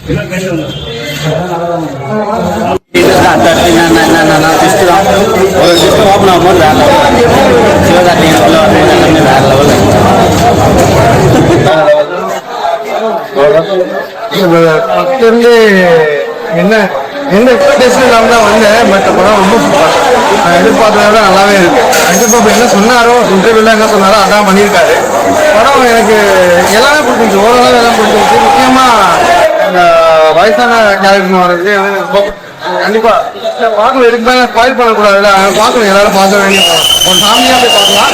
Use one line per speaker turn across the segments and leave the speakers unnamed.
Open ஆகும்போது வேற level Sivakarthikeyan உள்ள வரும்போது எல்லாமே வேற லெவல்.
இருந்து என்ன எந்த எக்ஸ்பெக்டேஷன் இல்லாமல் தான் வந்தேன். பட் படம் ரொம்ப எதிர்பார்த்ததை விட நல்லாவே இருக்கு. கண்டிப்பாக என்ன சொன்னாரோ இன்டர்வியூல என்ன சொன்னாரோ அதான் பண்ணியிருக்காரு. படம் எனக்கு எல்லாமே பிடிச்சிருச்சு, ஓரளவு எல்லாம் பிடிச்சிருச்சு. முக்கியமாக இந்த வயசான கேரக்டர் வர்றது கண்டிப்பா பார்க்கணும். இருக்குதான் ஸ்பாயில் பண்ணக்கூடாதுல்ல, பார்க்கணும். எல்லாரும் பார்க்க வேண்டிய ஒரு ஃபேமிலியா போய் பார்க்கலாம்.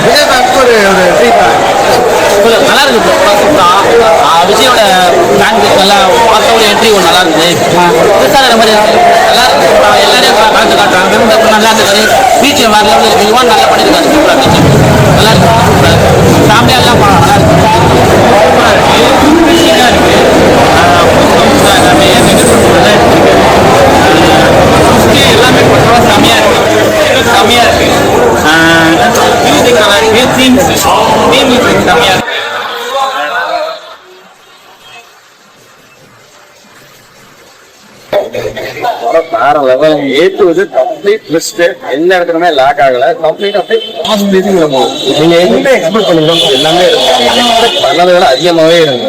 விஜய் ஃபேன்ஸ்க்கு ஒரு ட்ரீட்
நல்லா இருக்கு. விஜயோட ஃபேன்ஸ் நல்லா பார்த்த ஒரு என்ட்ரி ஒன்று நல்லா இருக்குது. பெருசாக மாதிரி நல்லா இருக்கு. எல்லாரையும் பார்த்து காட்டுறாங்க. நல்லா இருந்தது. பீச் வேற லெவலில் யுவான் நல்லா பண்ணியிருக்காரு. சூப்பராக பீச் நல்லா இருக்கு. ஃபேமிலியாக எல்லாம் நல்லா இருக்கு. எல்லாமே பண்றோம். செம்மையா இருக்கு. செம்மையா இருக்கு. மியூசிக் நல்லா இருக்கு. மியூசிக் செம்மையா இருக்கு. வேற level. A to Z complete twist. எந்த இடத்துலயுமே லேக் ஆகல. கம்ப்ளீட் நீங்க எந்த எக்ஸ்பெக்ட் பண்ணீங்களோ எல்லாமே பண்ணதை விட அதிகமாவே இருக்கு.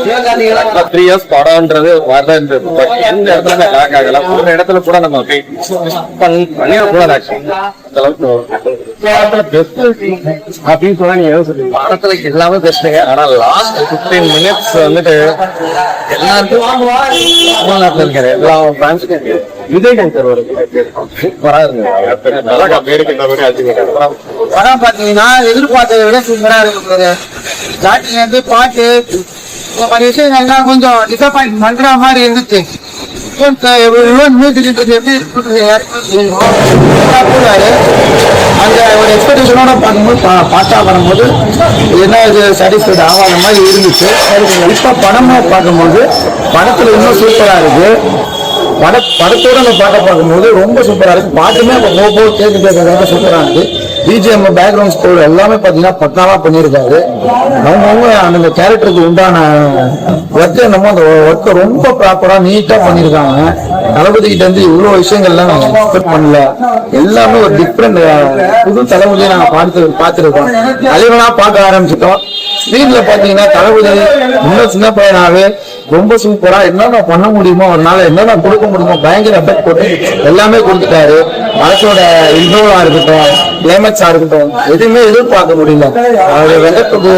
3 years படம்ன்றது வரதான் இருந்தது. பட் எந்த இடத்துலயுமே லேக் ஆகல. ஒரு இடத்துல கூட நம்ம பண்ணிடக்கூடாது. அப்படின்னு சொன்னா நீங்க படத்துல எல்லாமே பெஸ்ட்டுங்க. ஆனா லாஸ்ட் 15 minutes வந்துட்டு எல்லாருக்கும் இருக்காரு. எல்லா ஃபேன்ஸுக்கும் விஜய் டான்சர்
படம் பாத்தீங்கன்னா எதிர்பார்த்ததை விட சூப்பரா இருக்கு. ஸ்டார்டிங்ல இருந்து பாட்டு பல விஷயம் கொஞ்சம் டிசப்பாயிண்ட் பண்ற மாதிரி இருந்துச்சு. அந்த ஒரு எக்ஸ்பெக்டேஷனோட பார்க்கும்போது பாட்டா வரும்போது என்ன இது சாட்டிஸ்ஃபைட் ஆகாத மாதிரி இருந்துச்சு. இப்ப படமா பார்க்கும்போது படத்துல இன்னும் சூப்பரா இருக்கு. படத்தோட அந்த பாட்டை பார்க்கும்போது ரொம்ப சூப்பரா இருக்கு. பாட்டுமே போக கேட்க சூப்பரா இருக்கு. பிஜிஎம் பேக்ரவுண்ட் ஸ்கோர் எல்லாமே பாத்தீங்கன்னா பக்காவா பண்ணியிருக்காரு. அவங்க அந்த கேரக்டருக்கு உண்டான ஒர்க் என்னமோ அந்த ஒர்க்கை ரொம்ப ப்ராப்பரா நீட்டா பண்ணியிருக்காங்க. தளபதி கிட்ட இருந்து இவ்வளவு விஷயங்கள்லாம் நாங்க எக்ஸ்பெக்ட் பண்ணல. எல்லாமே ஒரு டிஃப்ரெண்ட் புது தளபதியை நாங்க பார்த்துருக்கோம். தலைவனா பார்க்க ஆரம்பிச்சிட்டோம். ஸ்கிரீன்ல பாத்தீங்கன்னா தளபதி இன்னும் சின்ன பையனாவே ரொம்ப சூப்பரா என்னென்ன பண்ண முடியுமோ அவரால் என்னென்ன கொடுக்க முடியுமோ பயங்கர எஃபெக்ட் போட்டு எல்லாமே கொடுத்துட்டாரு. படத்தோட இன்ட்ரோவா இருக்கட்டும், கிளைமேக்ஸா இருக்கட்டும், எதுவுமே எதிர்பார்க்க முடியல. அவர் வெங்கட்பிரபு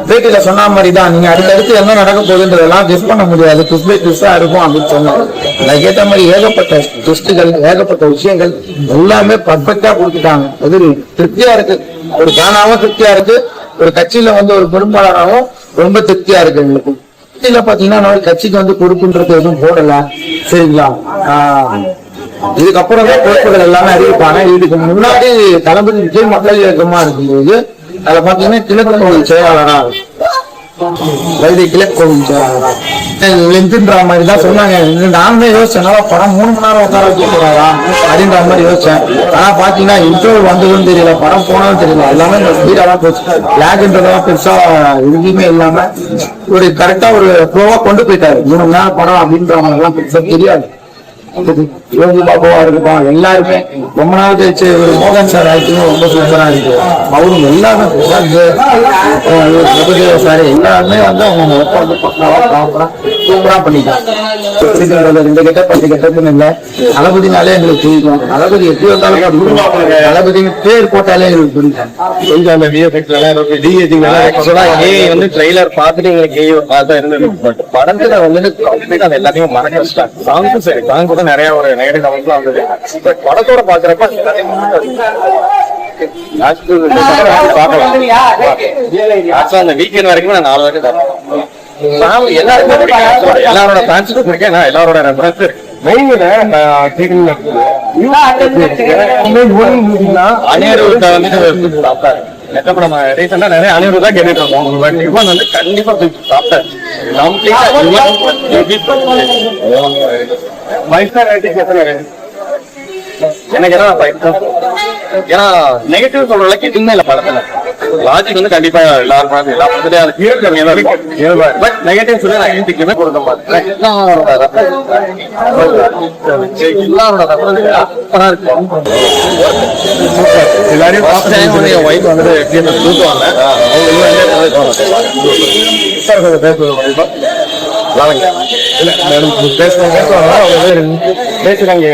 பேட்டியில சொன்ன மாதிரி தான், நீங்க அடுத்தடுத்து என்ன நடக்க போகுதுன்றதெல்லாம் கெஸ் பண்ண முடியாது. ட்விஸ்டா இருக்கும் அப்படின்னு சொன்னாங்க. அதுக்கேற்ற மாதிரி ஏகப்பட்ட ட்விஸ்டுகள், ஏகப்பட்ட விஷயங்கள் எல்லாமே பர்ஃபெக்டா கொடுத்துட்டாங்க. அது திருப்தியா இருக்கு. ஒரு கானாவும் திருப்தியா இருக்கு. ஒரு கட்சியில ஒரு பொறுப்பாளராகவும் ரொம்ப திருப்தியா இருக்கு எங்களுக்கு. கட்சியில பாத்தீங்கன்னா கட்சிக்கு பொறுப்புன்றது எதுவும் போடல. சரிங்களா? இதுக்கப்புறம் தான் பொறுப்புகள் எல்லாமே அறிவிப்பாங்க. இதுக்கு முன்னாடி தளபதி விஜய் மக்கள் இயக்கமா இருக்கும்போது அதுல பாத்தீங்கன்னா கிழக்கு கோவில் செயலாளரா கிழக்கு கோவில் லென்த்ன்ற மாதிரி தான் சொன்னாங்க. நானுமே யோசிச்சேன், படம் 3 மணி நேரம் உட்கார வைக்க போறாரா அப்படின்ற மாதிரி யோசிச்சேன். ஆனா பாத்தீங்கன்னா இன்டர்வல் வந்ததுன்னு தெரியல, படம் போனதும் தெரியல. எல்லாமே ஸ்பீடா தான் போச்சு. லேக்ன்றதெல்லாம் பெருசா எதுவுமே இல்லாம ஒரு கரெக்டா ஒரு ஃப்ளோவா கொண்டு போயிட்டாரு. 3 மணி நேரம் படம் அப்படின்றவங்க எல்லாம் பெருசா தெரியாது. யோகி பாபுவா இருக்கட்டும், எல்லாருமே ரொம்ப நாள் கழிச்சு ஒரு மோகன் சார் ஆக்டிங் ரொம்ப சூப்பரா இருக்கு. அவரும் எல்லாருமே சார் எல்லாருமே அவங்க சூப்பரா பண்ணிட்டாங்க. இந்த கெட்டப் 10 கெட்டப்னு இல்லை, தளபதினாலே எங்களுக்கு பிடிக்கும். தளபதி எப்படி வந்தாலும் தளபதி பேர் போட்டாலே எங்களுக்கு பிடிக்கும். கொஞ்சம் அந்த ட்ரெய்லர் பார்த்துட்டு எங்களுக்கு இருந்தது. பட் படத்துல அது எல்லாத்தையும் மறக்க வச்சுட்டாங்க. சாங்ஸ் சரி, சாங் கூட நிறைய ஒரு நெகட்டிவ் கமெண்ட்ஸ்லாம் வந்தது. பட் படத்தோட பாக்குறப்ப அந்த வீக்கெண்ட் வரைக்கும் நான் 4 வரைக்கும் எல்லாரோட ஃபேன்ஸுக்கும் இருக்கேன். நான் எல்லாரோட நிறைய அனிருத் தான் கேட்டுட்டு இருக்கோம். பட் இவன் கண்டிப்பா சாப்பிட்டேன். எனக்கு என்ன
ஏன்னா நெகட்டிவ் சொல்ற அளவுக்கு எதுவுமே இல்ல படத்துல. லாஜிக் வந்து கண்டிப்பா எல்லாரும் பார்த்து எல்லா படத்துலயும் அது ஹீரோ கம்மியா தான் இருக்கு. பட் நெகட்டிவ் சொல்லி நான் ஏத்திக்கவே கொடுக்க மாட்டேன். எல்லாரோட எல்லாரையும் என் ஒய்ஃப் வந்து தூக்குவாங்க. அவங்க பேசுறாங்க கேட்கறாங்க.